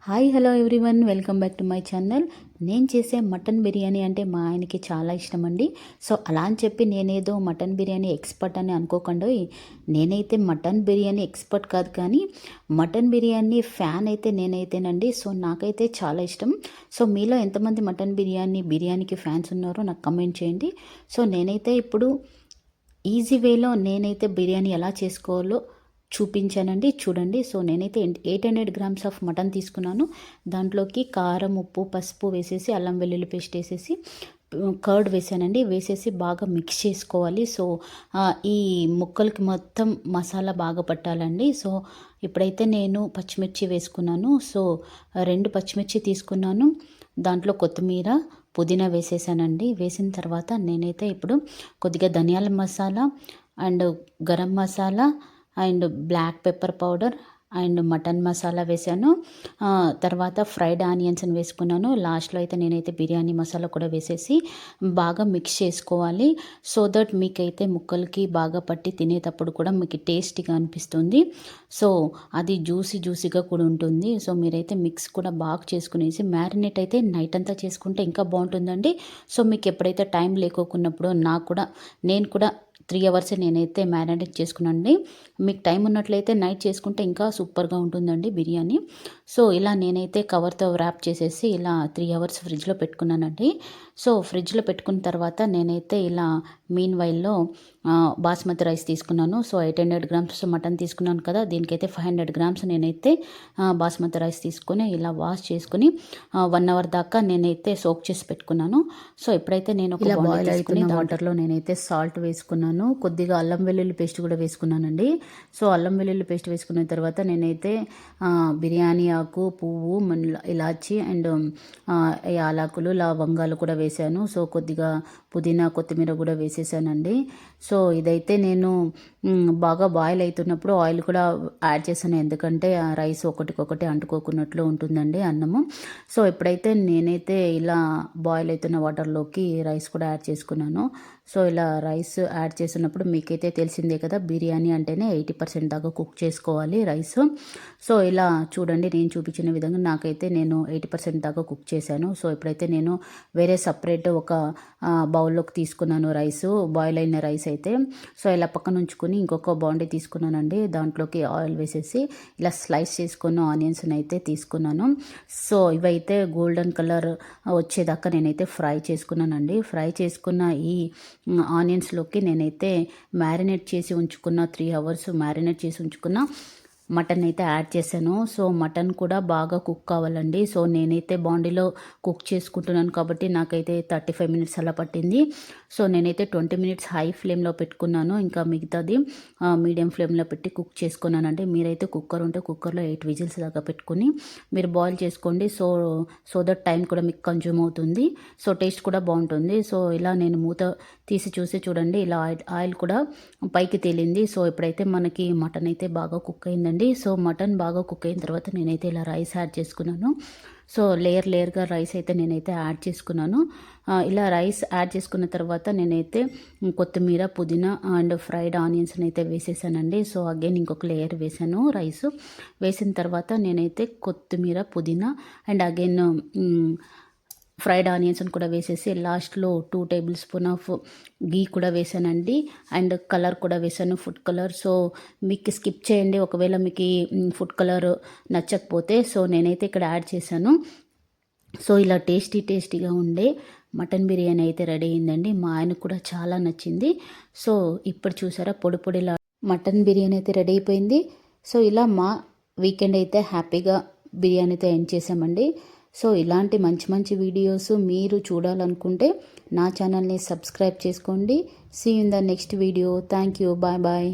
Hi hello everyone, welcome back to my channel. నేను చేసే mutton biryani అంటే మా ఆయనకి చాలా ఇష్టం అండి. సో అలా అని చెప్పి నేనేదో మటన్ బిర్యానీ ఎక్స్పర్ట్ అని అనుకోకుండా, నేనైతే మటన్ బిర్యానీ ఎక్స్పర్ట్ కాదు, కానీ మటన్ బిర్యానీ ఫ్యాన్ అయితే నేనైతేనండి. సో నాకైతే చాలా ఇష్టం. సో మీలో ఎంతమంది మటన్ బిర్యానీకి ఫ్యాన్స్ ఉన్నారో నాకు కమెంట్ చేయండి. సో నేనైతే ఇప్పుడు ఈజీ వేలో నేనైతే బిర్యానీ ఎలా చేసుకోవాలో చూపించానండి, చూడండి. సో నేనైతే 800 గ్రామ్స్ ఆఫ్ మటన్ తీసుకున్నాను. దాంట్లోకి కారం, ఉప్పు, పసుపు వేసేసి, అల్లం వెల్లుల్లి పేస్ట్ వేసేసి, కర్డ్ వేసానండి. వేసేసి బాగా మిక్స్ చేసుకోవాలి. సో ఈ ముక్కలకి మొత్తం మసాలా బాగా పట్టాలండి. సో ఇప్పుడైతే నేను పచ్చిమిర్చి వేసుకున్నాను. సో 2 పచ్చిమిర్చి తీసుకున్నాను. దాంట్లో కొత్తిమీర, పుదీనా వేసేసానండి. వేసిన తర్వాత నేనైతే ఇప్పుడు కొద్దిగా ధనియాల masala and garam masala and black pepper powder and mutton masala వేసాను. తర్వాత ఫ్రైడ్ ఆనియన్స్ని వేసుకున్నాను. లాస్ట్లో అయితే నేనైతే బిర్యానీ మసాలా కూడా వేసేసి బాగా మిక్స్ చేసుకోవాలి. సో దట్ మీకైతే ముక్కలకి బాగా పట్టి తినేటప్పుడు కూడా మీకు టేస్టీగా అనిపిస్తుంది. సో అది జ్యూసీగా కూడా ఉంటుంది. సో మీరైతే మిక్స్ కూడా బాగా చేసుకునేసి మ్యారినేట్ అయితే నైట్ అంతా చేసుకుంటే ఇంకా బాగుంటుందండి. సో మీకు ఎప్పుడైతే టైం లేకోకున్నప్పుడు నేను కూడా 3 అవర్స్ నేనైతే మ్యారినేట్ చేసుకున్నానండి. మీకు టైం ఉన్నట్లయితే నైట్ చేసుకుంటే ఇంకా సూపర్గా ఉంటుందండి బిర్యానీ. సో ఇలా నేనైతే కవర్తో ర్యాప్ చేసేసి ఇలా 3 అవర్స్ ఫ్రిడ్జ్లో పెట్టుకున్నానండి. సో ఫ్రిడ్జ్లో పెట్టుకున్న తర్వాత నేనైతే ఇలా మీన్ వైల్లో బాస్మతి రైస్ తీసుకున్నాను. సో 800 గ్రామ్స్ మటన్ తీసుకున్నాను కదా, దీనికైతే 500 గ్రామ్స్ నేనైతే బాస్మతి రైస్ తీసుకొని ఇలా వాష్ చేసుకుని 1 అవర్ దాకా నేనైతే సోక్ చేసి పెట్టుకున్నాను. సో ఇప్పుడైతే నేను ఇలా బాయిల్ అవుతున్న వాటర్లో నేనైతే సాల్ట్ వేసుకున్నాను. కొద్దిగా అల్లం వెల్లుల్లి పేస్ట్ కూడా వేసుకున్నానండి. సో అల్లం వెల్లుల్లి పేస్ట్ వేసుకున్న తర్వాత నేనైతే బిర్యానీ ఆకు, పువ్వు, ఇలాచి అండ్ యాలకులు, లవంగాలు కూడా వేసాను. సో కొద్దిగా పుదీనా, కొత్తిమీర కూడా వేసేసానండి. సో ఇదైతే నేను బాగా బాయిల్ అవుతున్నప్పుడు ఆయిల్ కూడా యాడ్ చేశాను, ఎందుకంటే ఆ రైస్ ఒకటికొకటి అంటుకోకున్నట్లు ఉంటుందండి అన్నము. సో ఇప్పుడైతే నేనైతే ఇలా బాయిల్ అవుతున్న వాటర్లోకి రైస్ కూడా యాడ్ చేసుకున్నాను. సో ఇలా రైస్ యాడ్ చేసినప్పుడు మీకైతే తెలిసిందే కదా, బిర్యానీ అంటేనే 80% దాకా కుక్ చేసుకోవాలి రైస్. సో ఇలా చూడండి, నేను చూపించిన విధంగా నాకైతే నేను 80% దాకా కుక్ చేశాను. సో ఇప్పుడైతే నేను వేరే సపరేట్ ఒక బౌల్లోకి తీసుకున్నాను రైస్, బాయిల్ అయిన రైస్ అయితే. సో ఇలా పక్కన ఉంచుకొని ఇంకొక బాండీ తీసుకున్నానండి. దాంట్లోకి ఆయిల్ వేసేసి ఇలా స్లైస్ చేసుకున్న ఆనియన్స్ని అయితే తీసుకున్నాను. సో ఇవైతే గోల్డెన్ కలర్ వచ్చేదాకా నేనైతే ఫ్రై చేసుకున్నానండి. ఫ్రై చేసుకున్న ఈ ఆనియన్స్లోకి నేనైతే మ్యారినేట్ చేసి ఉంచుకున్న 3 అవర్స్ మ్యారినేట్ చేసి ఉంచుకున్న మటన్ అయితే యాడ్ చేశాను. సో మటన్ కూడా బాగా కుక్ కావాలండి. సో నేనైతే బాండీలో కుక్ చేసుకుంటున్నాను కాబట్టి నాకైతే 35 మినిట్స్ అలా పట్టింది. సో నేనైతే 20 మినిట్స్ హై ఫ్లేమ్లో పెట్టుకున్నాను, ఇంకా మిగతాది మీడియం ఫ్లేమ్లో పెట్టి కుక్ చేసుకున్నానండి. మీరైతే కుక్కర్ ఉంటే కుక్కర్లో 8 విజిల్స్ దాకా పెట్టుకుని మీరు బాయిల్ చేసుకోండి. సో దట్ టైం కూడా మీకు కన్జ్యూమ్ అవుతుంది. సో టేస్ట్ కూడా బాగుంటుంది. సో ఇలా నేను మూత తీసి చూసి చూడండి, ఇలా ఆయిల్ కూడా పైకి తేలింది. సో ఇప్పుడైతే మనకి మటన్ అయితే బాగా కుక్ అయిందండి. సో మటన్ బాగా కుక్ అయిన తర్వాత నేనైతే ఇలా రైస్ యాడ్ చేసుకున్నాను. సో లేయర్గా రైస్ అయితే నేనైతే యాడ్ చేసుకున్నాను. ఇలా రైస్ యాడ్ చేసుకున్న తర్వాత నేనైతే కొత్తిమీర, పుదీనా అండ్ ఫ్రైడ్ ఆనియన్స్ని అయితే వేసేసానండి. సో అగైన్ ఇంకొక లేయర్ వేసాను రైస్. వేసిన తర్వాత నేనైతే కొత్తిమీర, పుదీనా అండ్ అగైన్ ఫ్రైడ్ ఆనియన్స్ని కూడా వేసేసి లాస్ట్లో 2 టేబుల్ స్పూన్ ఆఫ్ గీ కూడా వేసానండి. అండ్ కలర్ కూడా వేసాను, ఫుడ్ కలర్. సో మీకు స్కిప్ చేయండి ఒకవేళ మీకు ఫుడ్ కలర్ నచ్చకపోతే. సో నేనైతే ఇక్కడ యాడ్ చేశాను. సో ఇలా టేస్టీగా ఉండే మటన్ బిర్యానీ అయితే రెడీ అయిందండి. మా ఆయనకు కూడా చాలా నచ్చింది. సో ఇప్పుడు చూసారా, పొడిలా మటన్ బిర్యానీ అయితే రెడీ అయిపోయింది. సో ఇలా మా వీకెండ్ అయితే హ్యాపీగా బిర్యానీతో ఎండ్ చేసామండి. సో ఇలాంటి మంచి వీడియోస్ మీరు చూడాలనుకుంటే నా ఛానల్ని సబ్స్క్రైబ్ చేసుకోండి. See you in the next video. Thank you. Bye.